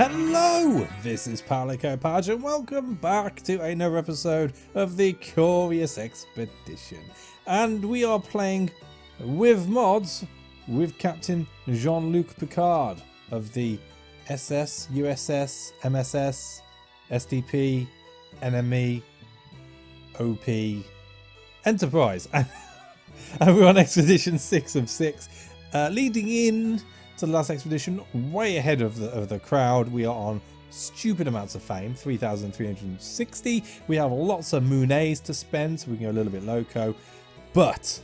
Hello, this is Palico Page and welcome back to another episode of the Curious Expedition. And we are playing with mods with Captain Jean-Luc Picard of the SS, USS, MSS, SDP, NME, OP, Enterprise. And we're on Expedition 6 of 6, leading in to the last expedition, way ahead of the crowd. We are on stupid amounts of fame, 3,360. We have lots of moonets to spend, so we can go a little bit loco. But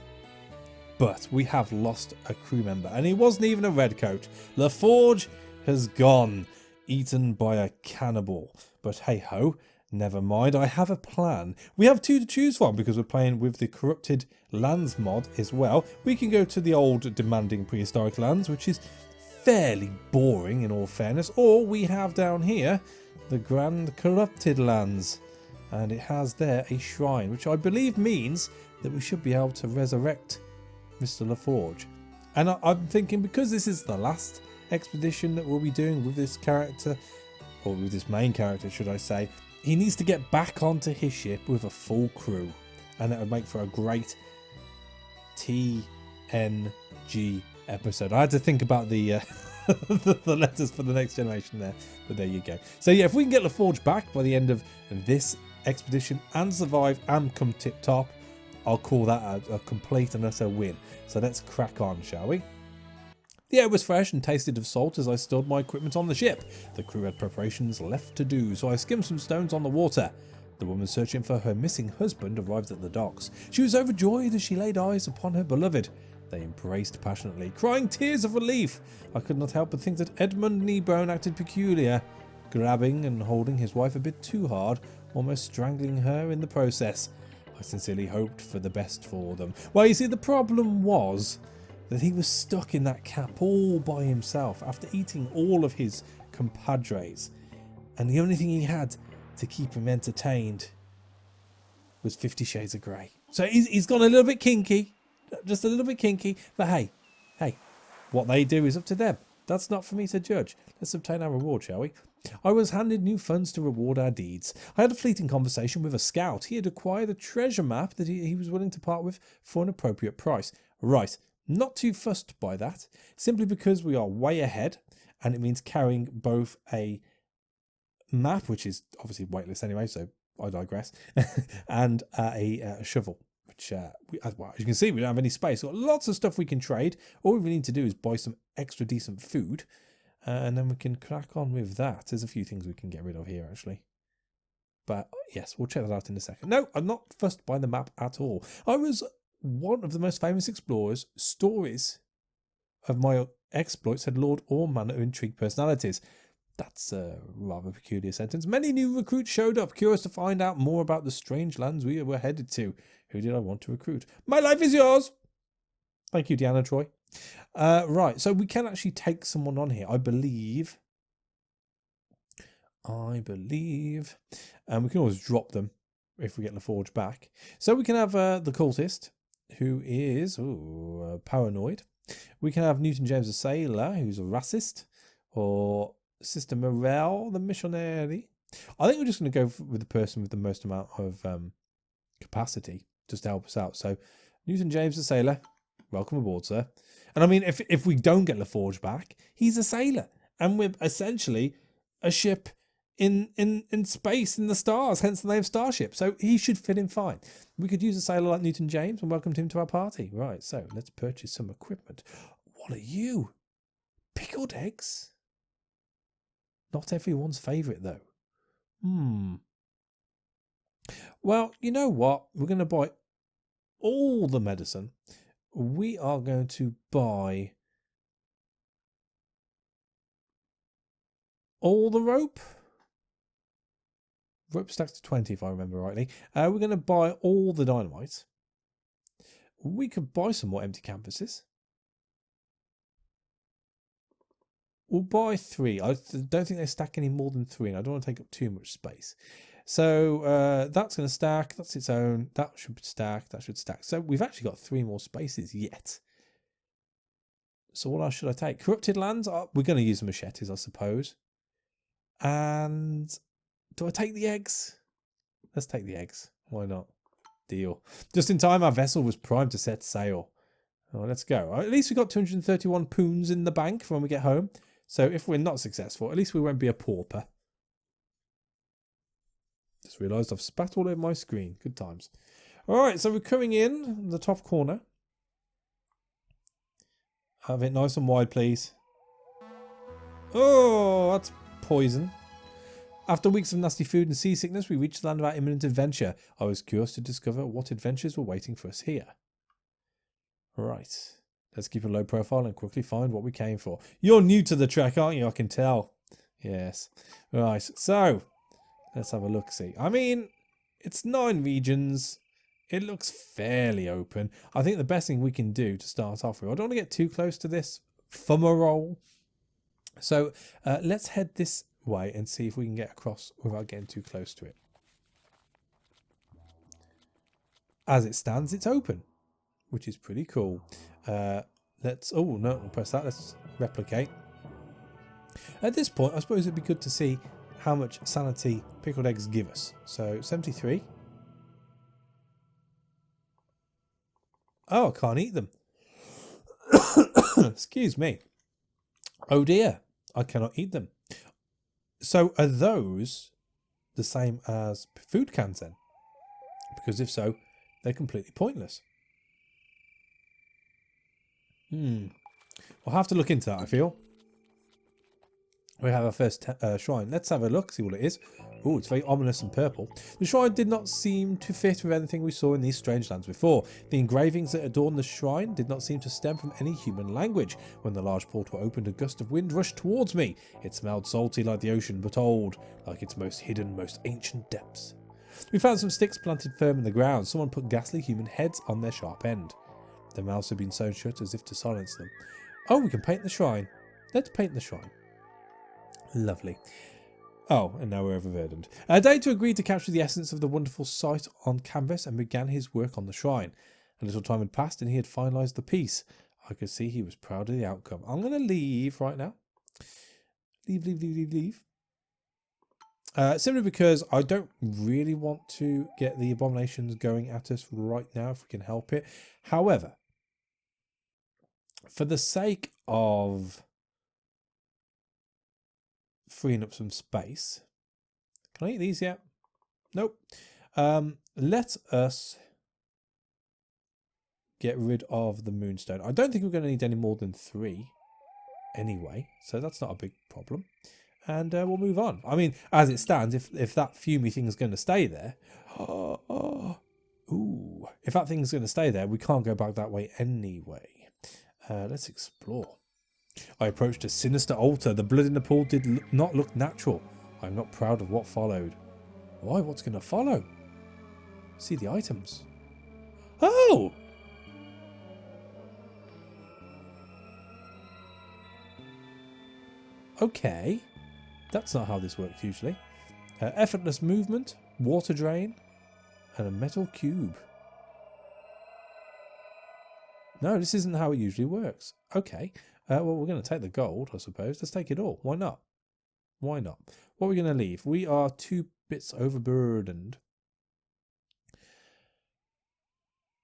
we have lost a crew member, and he wasn't even a redcoat. LaForge has gone, eaten by a cannibal. But hey ho, never mind, I have a plan. We have two to choose from because we're playing with the corrupted lands mod as well. We can go to the old demanding prehistoric lands, which is fairly boring in all fairness, or we have down here the grand corrupted lands, and it has there a shrine, which I believe means that we should be able to resurrect Mr. LaForge. And I'm thinking, because this is the last expedition that we'll be doing with this character, or with this main character should I say, he needs to get back onto his ship with a full crew, and that would make for a great TNG episode. I had to think about the the letters for the next generation there, but there you go. So yeah, if we can get LaForge back by the end of this expedition and survive and come tip top, I'll call that a complete and utter win. So let's crack on, shall we? The air was fresh and tasted of salt as I stored my equipment on the ship. The crew had preparations left to do, so I skimmed some stones on the water. The woman searching for her missing husband arrived at the docks. She was overjoyed as she laid eyes upon her beloved. They embraced passionately, crying tears of relief. I could not help but think that Edmund Kneebone acted peculiar, grabbing and holding his wife a bit too hard, almost strangling her in the process. I sincerely hoped for the best for them. Well, you see, the problem was that he was stuck in that camp all by himself after eating all of his compadres, and the only thing he had to keep him entertained was 50 Shades of Grey. So he's gone a little bit kinky. Just a little bit kinky, but hey, what they do is up to them. That's not for me to judge. Let's obtain our reward, shall we? I was handed new funds to reward our deeds. I had a fleeting conversation with a scout. He had acquired a treasure map that he was willing to part with for an appropriate price. Right, not too fussed by that, simply because we are way ahead, and it means carrying both a map, which is obviously weightless anyway, so I digress, and a shovel. Which, as you can see, we don't have any space. We've got lots of stuff we can trade. All we need to do is buy some extra decent food, and then we can crack on with that. There's a few things we can get rid of here, actually. But yes, we'll check that out in a second. No, I'm not fussed by the map at all. I was one of the most famous explorers. Stories of my exploits had lured all manner of intrigued personalities. That's a rather peculiar sentence. Many new recruits showed up, curious to find out more about the strange lands we were headed to. Who did I want to recruit? My life is yours! Thank you, Deanna Troy. Right, so we can actually take someone on here, I believe. And we can always drop them if we get LaForge back. So we can have the cultist, who is paranoid. We can have Newton James the sailor, who's a racist. Or Sister Morel, the missionary. I think we're just going to go with the person with the most amount of capacity, just to help us out. So Newton James the sailor, welcome aboard, sir. And I mean, if we don't get LaForge back, he's a sailor, and we're essentially a ship in space, in the stars, hence the name Starship. So he should fit in fine. We could use a sailor like Newton James and welcome him to our party. Right, so let's purchase some equipment. What are you? Pickled eggs? Not everyone's favourite, though. Well, you know what? We're going to buy all the medicine. We are going to buy all the rope. Rope stacks to 20, if I remember rightly. We're going to buy all the dynamite. We could buy some more empty canvases. We'll buy 3. I don't think they stack any more than 3, and I don't want to take up too much space. So that's going to stack. That's its own. That should stack. That should stack. So we've actually got 3 more spaces yet. So what else should I take? Corrupted lands? We're going to use the machetes, I suppose. And do I take the eggs? Let's take the eggs. Why not? Deal. Just in time, our vessel was primed to set sail. Oh, let's go. At least we got 231 poons in the bank for when we get home. So if we're not successful, at least we won't be a pauper. Just realised I've spat all over my screen. Good times. All right, so we're coming in the top corner. Have it nice and wide, please. Oh, that's poison. After weeks of nasty food and seasickness, we reached the land of our imminent adventure. I was curious to discover what adventures were waiting for us here. Right. Let's keep a low profile and quickly find what we came for. You're new to the trek, aren't you? I can tell. Yes. Right. So, let's have a look-see. I mean, it's 9 regions. It looks fairly open. I think the best thing we can do to start off with, I don't want to get too close to this fumarole. So, let's head this way and see if we can get across without getting too close to it. As it stands, it's open, which is pretty cool. Let's, oh no, I'll press that. Let's replicate. At this point, I suppose it'd be good to see how much sanity pickled eggs give us. So 73. Oh, I can't eat them. Excuse me. Oh dear, I cannot eat them. So are those the same as food cans then? Because if so, they're completely pointless. We'll have to look into that, I feel. We have our first shrine. Let's have a look, see what it is. Oh, it's very ominous and purple. The shrine did not seem to fit with anything we saw in these strange lands before. The engravings that adorn the shrine did not seem to stem from any human language. When the large portal opened, a gust of wind rushed towards me. It smelled salty like the ocean, but old, like its most hidden, most ancient depths. We found some sticks planted firm in the ground. Someone put ghastly human heads on their sharp end. Their mouths had been sewn shut as if to silence them. Oh, we can paint the shrine. Let's paint the shrine. Lovely. Oh, and now we're overburdened. Data agreed to capture the essence of the wonderful sight on canvas and began his work on the shrine. A little time had passed and he had finalised the piece. I could see he was proud of the outcome. I'm going to leave right now. Leave. Simply because I don't really want to get the abominations going at us right now if we can help it. However, for the sake of freeing up some space. Can I eat these yet? Nope. Let us get rid of the moonstone. I don't think we're going to need any more than 3 anyway, so that's not a big problem. And we'll move on. I mean, as it stands, if that fumey thing is going to stay there, if that thing's going to stay there, we can't go back that way anyway. Let's explore. I approached a sinister altar. The blood in the pool did not look natural. I'm not proud of what followed. Why? What's going to follow? See the items. Oh! Okay. That's not how this works usually. Effortless movement, water drain, and a metal cube. No, this isn't how it usually works. Okay. Well, we're going to take the gold, I suppose. Let's take it all. Why not? Why not? What are we going to leave? We are 2 bits overburdened.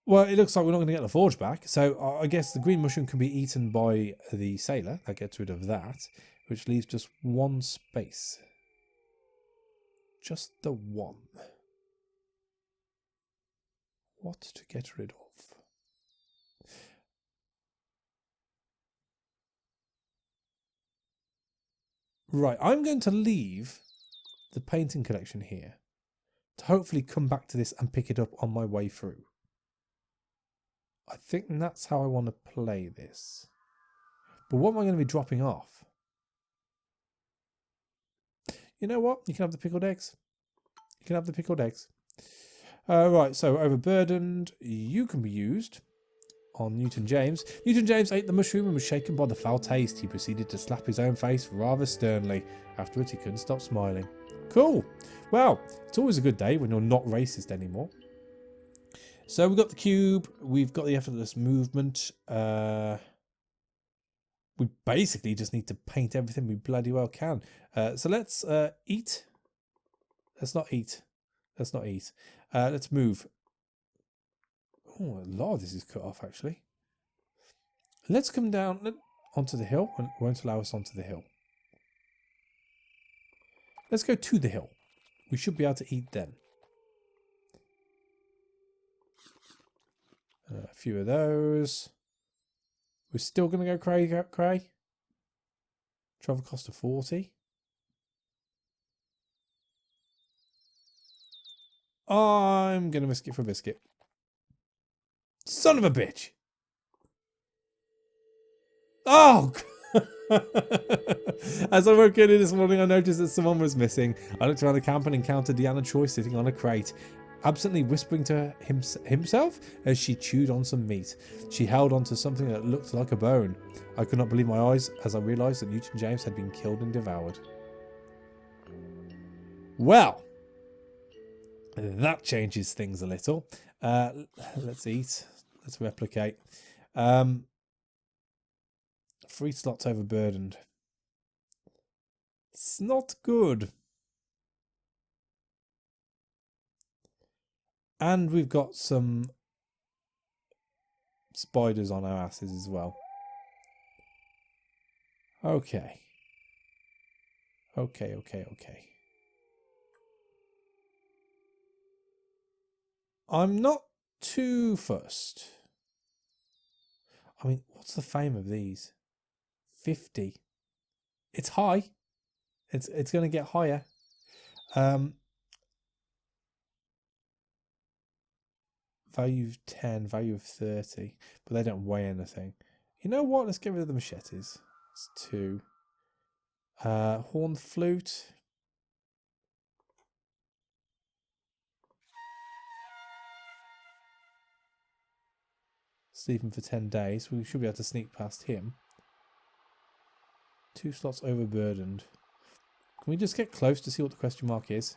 Well, it looks like we're not going to get the forge back. So I guess the green mushroom can be eaten by the sailor. That gets rid of that, which leaves just 1 space. Just the 1. What to get rid of? Right, I'm going to leave the painting collection here to hopefully come back to this and pick it up on my way through. I think that's how I want to play this. But what am I going to be dropping off? You know what? You can have the pickled eggs. You can have the pickled eggs. Right, so overburdened. You can be used on Newton James. Newton James ate the mushroom and was shaken by the foul taste. He proceeded to slap his own face rather sternly. Afterwards, he couldn't stop smiling. Cool. Well, it's always a good day when you're not racist anymore. So we've got the cube. We've got the effortless movement. we basically just need to paint everything we bloody well can. So let's eat. Let's not eat. Let's not eat. Let's move. Oh, a lot of this is cut off, actually. Let's come down onto the hill. And it won't allow us onto the hill. Let's go to the hill. We should be able to eat then. A few of those. We're still going to go cray. Travel cost of 40. I'm going to risk it for a biscuit. Son of a bitch. Oh! As I woke early this morning, I noticed that someone was missing. I looked around the camp and encountered Deanna Choi sitting on a crate, absently whispering to himself as she chewed on some meat. She held onto something that looked like a bone. I could not believe my eyes as I realised that Newton James had been killed and devoured. Well, that changes things a little. Let's eat. Let's replicate. 3 slots overburdened. It's not good. And we've got some spiders on our asses as well. Okay. Okay. I'm not too fussed. I mean, what's the fame of these? 50. It's high. It's going to get higher. Value of 10, value of 30, but they don't weigh anything. You know what? Let's get rid of the machetes. It's 2. Horn flute. Sleep him for 10 days. We should be able to sneak past him. 2 slots overburdened. Can we just get close to see what the question mark is?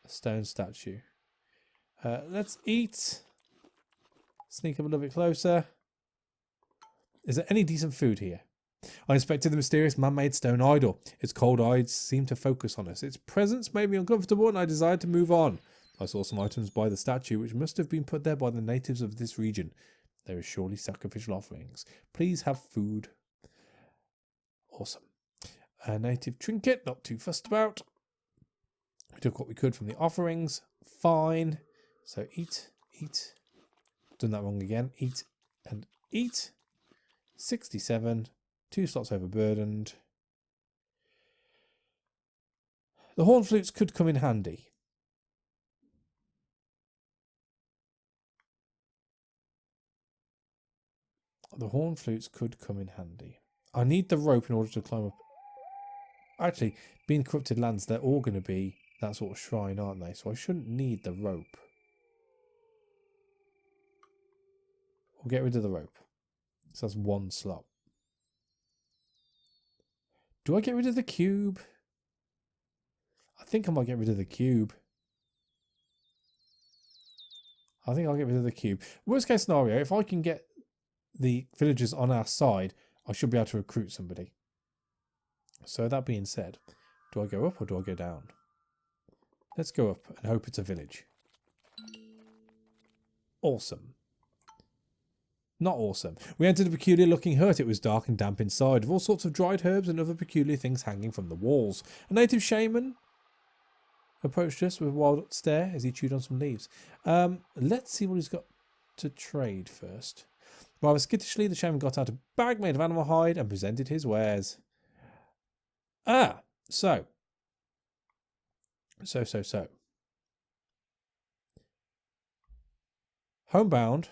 A stone statue. Let's eat. Sneak up a little bit closer. Is there any decent food here? I inspected the mysterious man-made stone idol. Its cold eyes seemed to focus on us. Its presence made me uncomfortable and I desired to move on. I saw some items by the statue which must have been put there by the natives of this region. There are surely sacrificial offerings. Please have food. Awesome. A native trinket, not too fussed about. We took what we could from the offerings. Fine. So eat. Done that wrong again. Eat and eat. 67. 2 slots overburdened. The horn flutes could come in handy. The horn flutes could come in handy. I need the rope in order to climb up. Actually, being corrupted lands, they're all going to be that sort of shrine, aren't they? So I shouldn't need the rope. We'll get rid of the rope. So that's 1 slot. Do I get rid of the cube? I think I might get rid of the cube. I think I'll get rid of the cube. Worst case scenario, if I can get the villagers on our side, I should be able to recruit somebody. So that being said, do I go up or do I go down? Let's go up and hope it's a village. Awesome. Not awesome. We entered a peculiar looking hut. It was dark and damp inside, with all sorts of dried herbs and other peculiar things hanging from the walls. A native shaman approached us with a wild stare as he chewed on some leaves. Let's see what he's got to trade first. Rather skittishly, the shaman got out a bag made of animal hide and presented his wares. So. Homebound,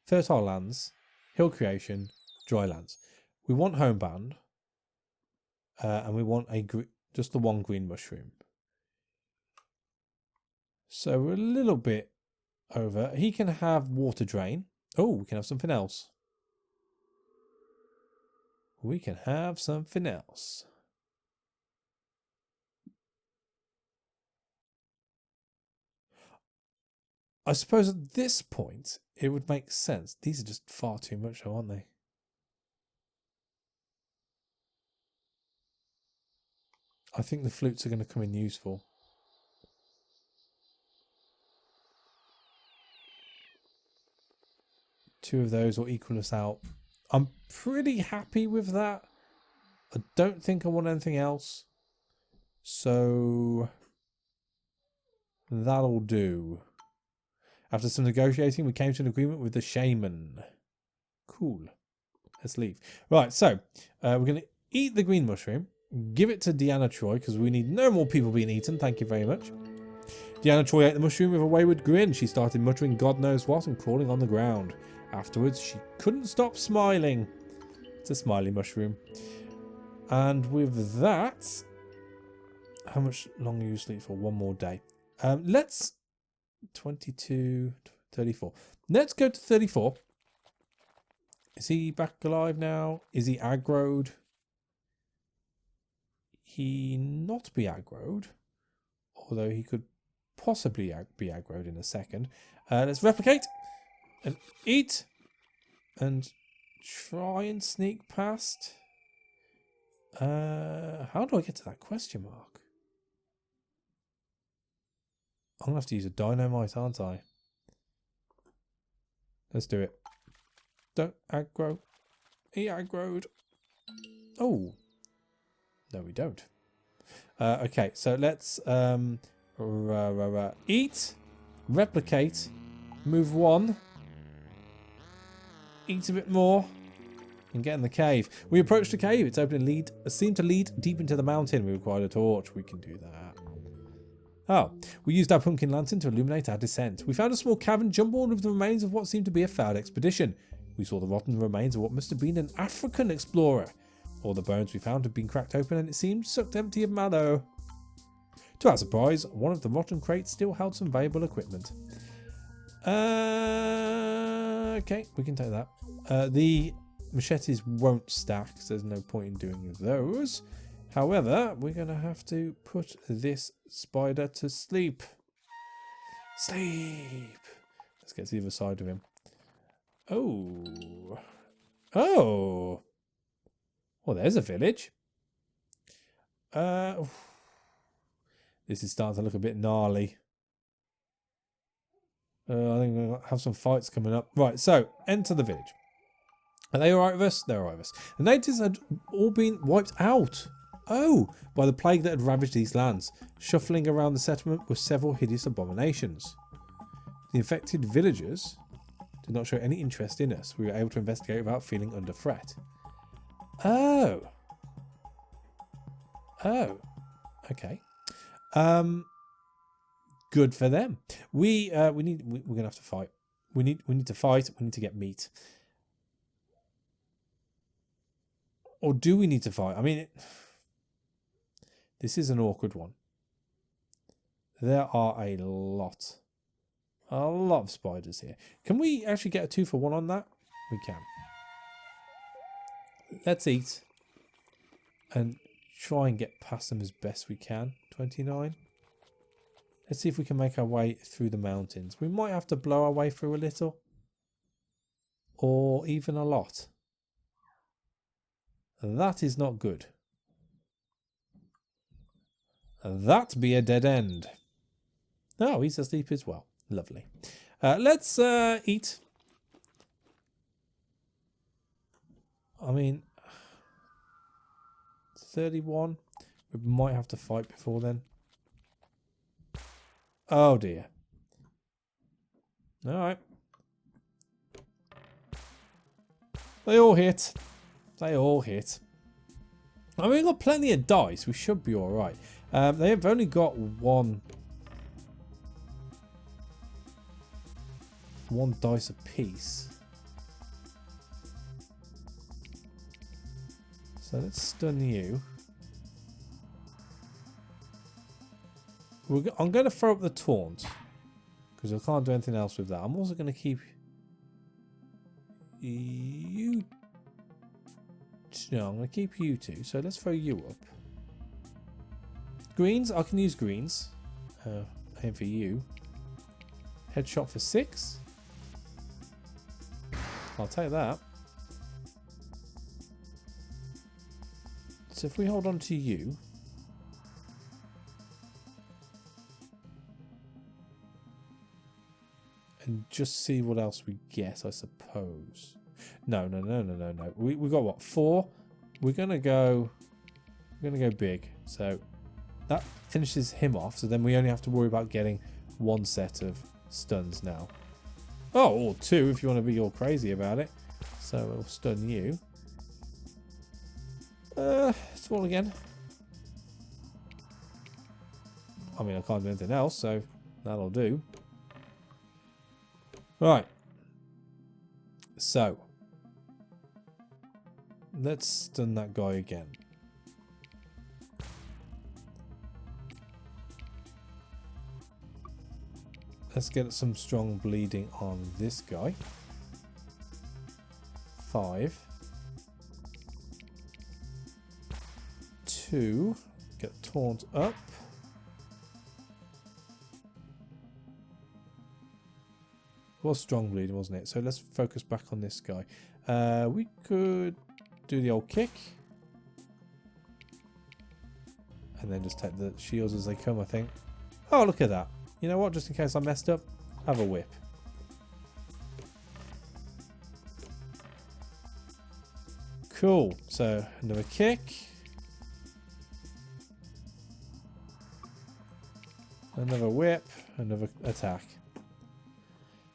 fertile lands, hill creation, dry lands. We want homebound, and we want just the 1 green mushroom. So we're a little bit over. He can have water drain. Oh, we can have something else. We can have something else. I suppose at this point, it would make sense. These are just far too much, though, aren't they? I think the flutes are going to come in useful. Two of those will equal us out. I'm pretty happy with that. I don't think I want anything else. So that'll do. After some negotiating, we came to an agreement with the shaman. Cool. Let's leave. Right, so we're going to eat the green mushroom. Give it to Deanna Troy, because we need no more people being eaten. Thank you very much. Deanna Troy ate the mushroom with a wayward grin. She started muttering God knows what and crawling on the ground. Afterwards, she couldn't stop smiling. It's a smiley mushroom. And with that, how much longer you sleep for? One more day. Let's 22, 34. Let's go to 34. Is he back alive now? Is he aggroed? He not be aggroed, although he could possibly be aggroed in a second. Let's replicate and eat and try and sneak past. How do I get to that question mark? I'm gonna have to use a dynamite, aren't I? Let's do it. Don't aggro. He aggroed. Oh. No, we don't. Okay, so let's eat, replicate, move one, eat a bit more, and get in the cave. We approached the cave. It's open and seemed to lead deep into the mountain. We required a torch. We can do that. Oh, we used our pumpkin lantern to illuminate our descent. We found a small cavern jumbled with the remains of what seemed to be a failed expedition. We saw the rotten remains of what must have been an African explorer. All the bones we found had been cracked open and it seemed sucked empty of marrow. To our surprise, one of the rotten crates still held some valuable equipment. Okay, we can take that. The machetes won't stack, so there's no point in doing those. However, we're going to have to put this spider to sleep. Sleep. Let's get to the other side of him. Oh. Oh. Well, there's a village. This is starting to look a bit gnarly. I think we're going to have some fights coming up. Right, so, enter the village. Are they alright with us? They're alright with us. The natives had all been wiped out. Oh, by the plague that had ravaged these lands. Shuffling around the settlement were several hideous abominations. The infected villagers did not show any interest in us. We were able to investigate without feeling under threat. Oh. Oh. Okay. Good for them. We're gonna have to fight. We need to fight. We need to get meat. Or do we need to fight? I mean, this is an awkward one. There are a lot of spiders here. Can we actually get a 2-for-1 on that? We can. Let's eat and try and get past them as best we can. 29. Let's see if we can make our way through the mountains. We might have to blow our way through a little. Or even a lot. That is not good. That be a dead end. Oh, he's asleep as well. Lovely. Let's eat. I mean, 31. We might have to fight before then. Oh dear. Alright. They all hit. They all hit. I mean, we've got plenty of dice. We should be alright. They've only got one dice apiece. So let's stun you. I'm going to throw up the taunt because I can't do anything else with that. I'm also going to keep you. No, I'm going to keep you two. So let's throw you up. Greens, I can use greens. Aim for you. Headshot for 6. I'll take that. So if we hold on to you. And just see what else we get, I suppose. No. We got what? 4? We're gonna go big. So that finishes him off. So then we only have to worry about getting 1 set of stuns now. Oh, or 2 if you want to be all crazy about it. So we'll stun you. Small again. I mean, I can't do anything else, so that'll do. Right. So let's stun that guy again. Let's get some strong bleeding on this guy. 5. 2. Get taunt up. It was strong bleeding, wasn't it? So let's focus back on this guy. We could do the old kick. And then just take the shields as they come, I think. Oh, look at that. You know what? Just in case I messed up, have a whip. Cool. So another kick. Another whip. Another attack.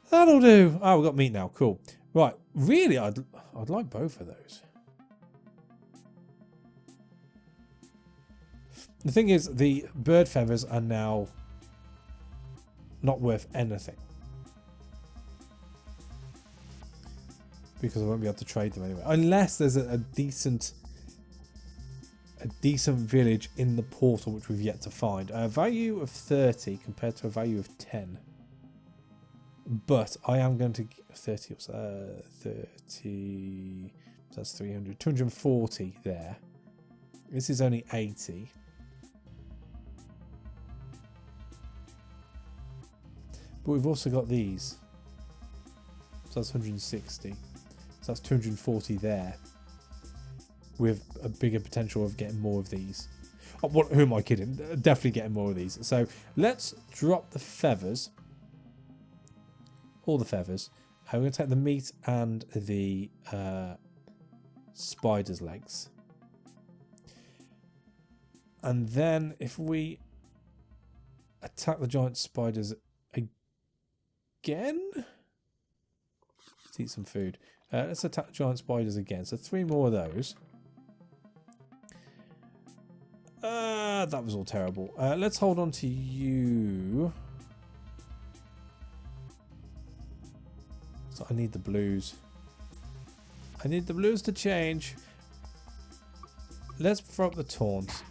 That'll do. Oh, we've got meat now. Cool. Right. Really, I'd like both of those. The thing is, the bird feathers are now not worth anything. Because I won't be able to trade them anyway. Unless there's a decent village in the portal, which we've yet to find. A value of 30 compared to a value of 10. But I am going to... 30... 30... That's 300. 240 there. This is only 80. But we've also got these. So that's 160. So that's 240 there. With a bigger potential of getting more of these. Oh, who am I kidding? Definitely getting more of these. So let's drop the feathers. All the feathers. We're going to take the meat and the spider's legs. And then if we attack the giant spiders again. Let's eat some food. Let's attack giant spiders again. So 3 more of those. That was all terrible. Let's hold on to you. So I need the blues. I need the blues to change. Let's throw up the taunt.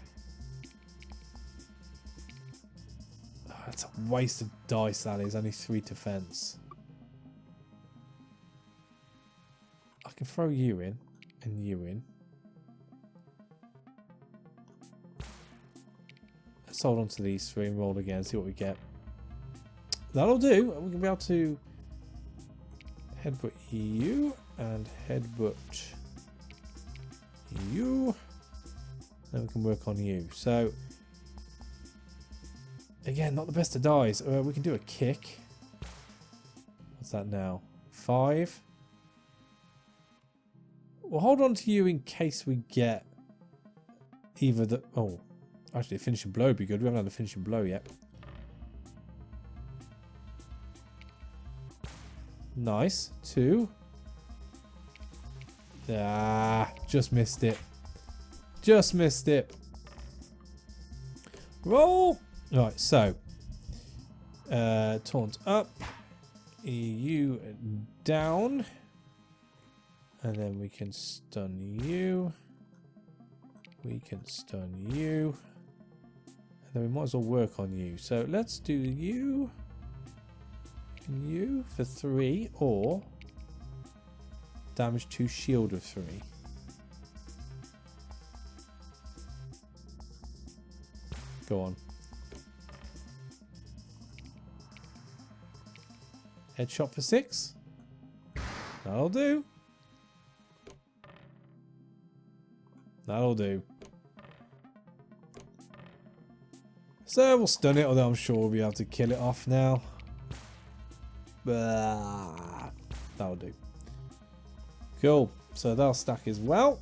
That's a waste of dice, that is. Only 3 defense. I can throw you in and you in. Let's hold on to these 3 and roll again, see what we get. That'll do. We can be able to headbutt you and headbutt you. Then we can work on you. So again, not the best of dies. We can do a kick. What's that now? 5. We'll hold on to you in case we get either the... Oh, actually, a finishing blow would be good. We haven't had a finishing blow yet. Nice. 2. Ah, just missed it. Just missed it. Roll. Right, so taunt up, EU down, and then we can stun you. We can stun you, and then we might as well work on you. So let's do you and you for 3, or damage to shield of 3. Go on. Headshot for 6. That'll do. That'll do. So we'll stun it, although I'm sure we'll be able to kill it off now. That'll do. Cool. So that'll stack as well.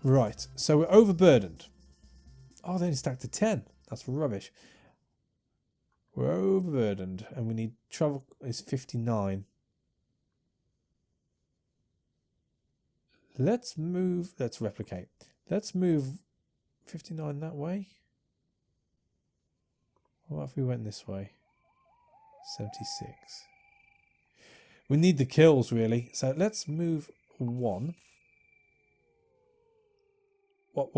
Right. So we're overburdened. Oh, they only stacked to 10. That's rubbish. We're overburdened and we need travel is 59. Let's move. Let's replicate. Let's move 59 that way. What if we went this way? 76. We need the kills really. So let's move 1. What?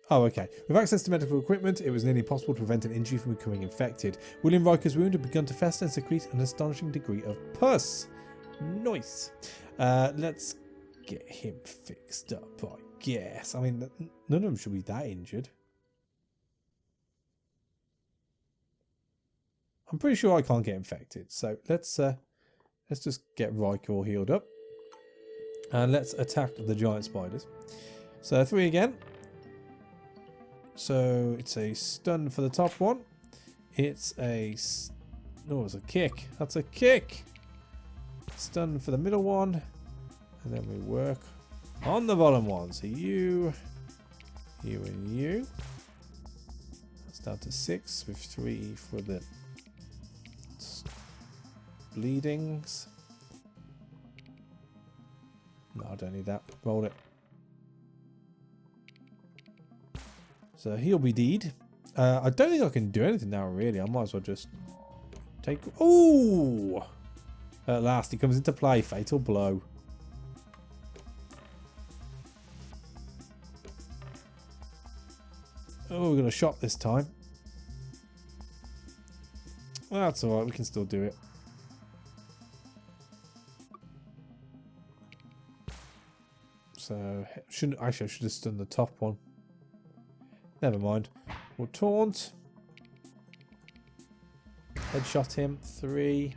Oh, okay. With access to medical equipment, it was nearly impossible to prevent an injury from becoming infected. William Riker's wound had begun to fester and secrete an astonishing degree of pus. Nice. Let's get him fixed up, I guess. I mean, none of them should be that injured. I'm pretty sure I can't get infected. So let's just get Riker all healed up. And let's attack the giant spiders. So 3 again. So it's a stun for the top one. It's a... No, it's a kick. That's a kick. Stun for the middle one. And then we work on the bottom one. So you, and you. That's down to 6 with 3 for the bleedings. No, I don't need that. Roll it. So he'll be deed. I don't think I can do anything now, really. I might as well just take... Ooh! At last, he comes into play. Fatal blow. Oh, we're going to shot this time. Well, that's alright. We can still do it. So, actually, I should have done the top one. Never mind. We'll taunt. Headshot him. 3.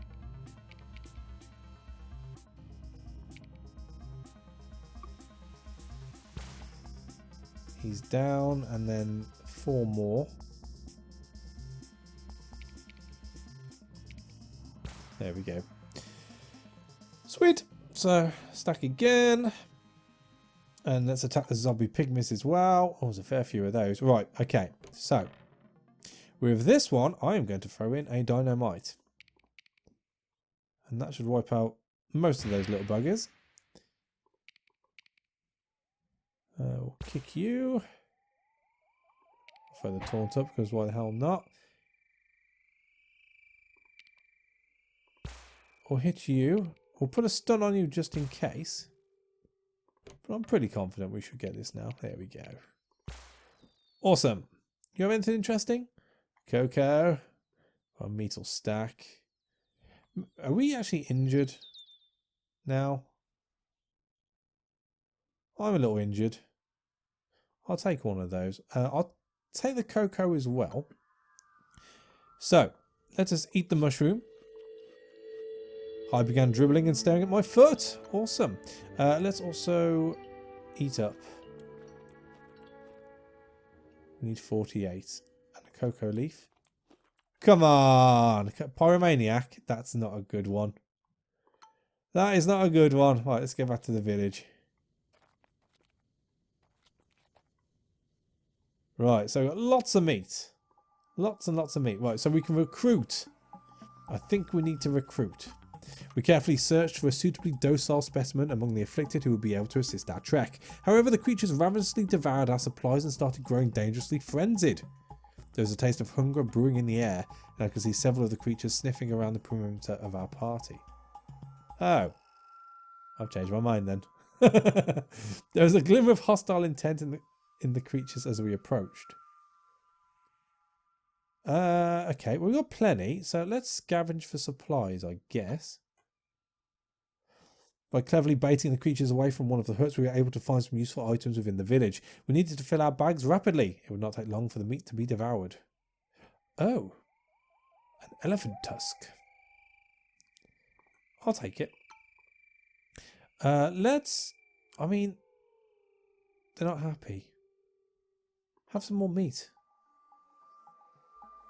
He's down, and then 4 more. There we go. Sweet. So, stack again. And let's attack the zombie pygmies as well. Oh, there's a fair few of those. Right, okay. So, with this one, I am going to throw in a dynamite. And that should wipe out most of those little buggers. We'll kick you. Throw the taunt up, because why the hell not? We'll hit you. We'll put a stun on you just in case. But I'm pretty confident we should get this now. There we go. Awesome. You have anything interesting? Cocoa. Our meat will stack. Are we actually injured now? I'm a little injured. I'll take one of those. I'll take the cocoa as well. So, let us eat the mushroom. I began dribbling and staring at my foot. Awesome. Let's also eat up. We need 48. And a cocoa leaf. Come on. Pyromaniac. That's not a good one. That is not a good one. Right, let's get back to the village. Right, so lots of meat. Lots and lots of meat. Right, so we can recruit. I think we need to recruit. We carefully searched for a suitably docile specimen among the afflicted who would be able to assist our trek. However, the creatures ravenously devoured our supplies and started growing dangerously frenzied. There was a taste of hunger brewing in the air, and I could see several of the creatures sniffing around the perimeter of our party. Oh. I've changed my mind then. There was a glimmer of hostile intent in the creatures as we approached. Okay, well, we've got plenty, so let's scavenge for supplies, I guess. By cleverly baiting the creatures away from one of the huts, we were able to find some useful items within the village. We needed to fill our bags rapidly. It would not take long for the meat to be devoured. Oh. An elephant tusk. I'll take it. I mean, they're not happy. Have some more meat.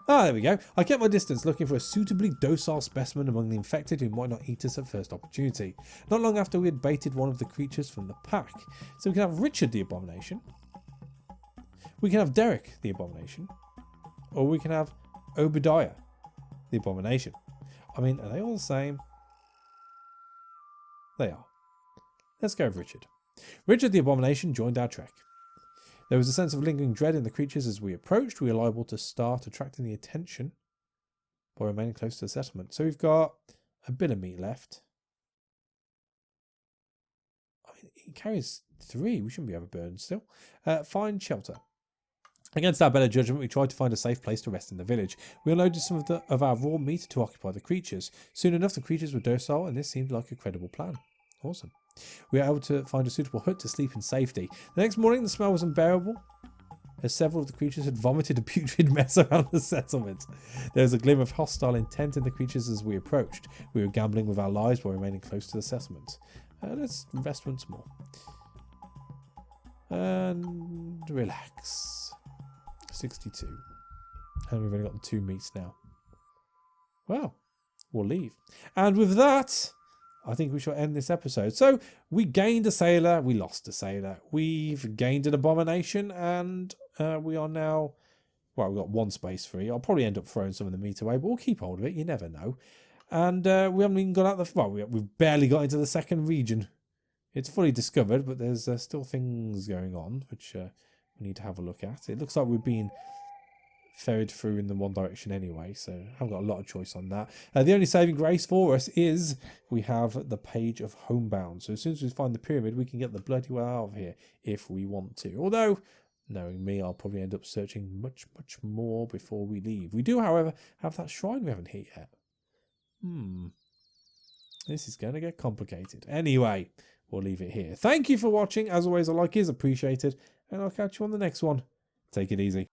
Ah, there we go. I kept my distance, looking for a suitably docile specimen among the infected who might not eat us at first opportunity. Not long after we had baited one of the creatures from the pack. So we can have Richard the Abomination. We can have Derek the Abomination. Or we can have Obadiah the Abomination. I mean, are they all the same? They are. Let's go with Richard. Richard the Abomination joined our trek. There was a sense of lingering dread in the creatures as we approached. We were liable to start attracting the attention by remaining close to the settlement. So we've got a bit of meat left. I mean, he carries 3. We shouldn't be overburdened still. Find shelter. Against our better judgment, we tried to find a safe place to rest in the village. We unloaded some of our raw meat to occupy the creatures. Soon enough, the creatures were docile, and this seemed like a credible plan. Awesome. We were able to find a suitable hut to sleep in safety. The next morning, the smell was unbearable, as several of the creatures had vomited a putrid mess around the settlement. There was a glimmer of hostile intent in the creatures as we approached. We were gambling with our lives while remaining close to the settlement. Let's rest once more. And relax. 62. And we've only got the 2 meats now. Well, we'll leave. And with that, I think we shall end this episode. So we gained a sailor, we lost a sailor. We've gained an abomination, and we are now, well, we've got 1 space free. I'll probably end up throwing some of the meat away, but we'll keep hold of it. You never know. And we haven't even got out the, well, we've barely got into the second region. It's fully discovered, but there's still things going on, which we need to have a look at. It looks like we've been ferried through in the one direction anyway, so I haven't got a lot of choice on that. The only saving grace for us is we have the page of homebound. So as soon as we find the pyramid, we can get the bloody well out of here if we want to. Although, knowing me, I'll probably end up searching much, much more before we leave. We do, however, have that shrine we haven't hit yet. This is going to get complicated. Anyway, we'll leave it here. Thank you for watching. As always, a like is appreciated, and I'll catch you on the next one. Take it easy.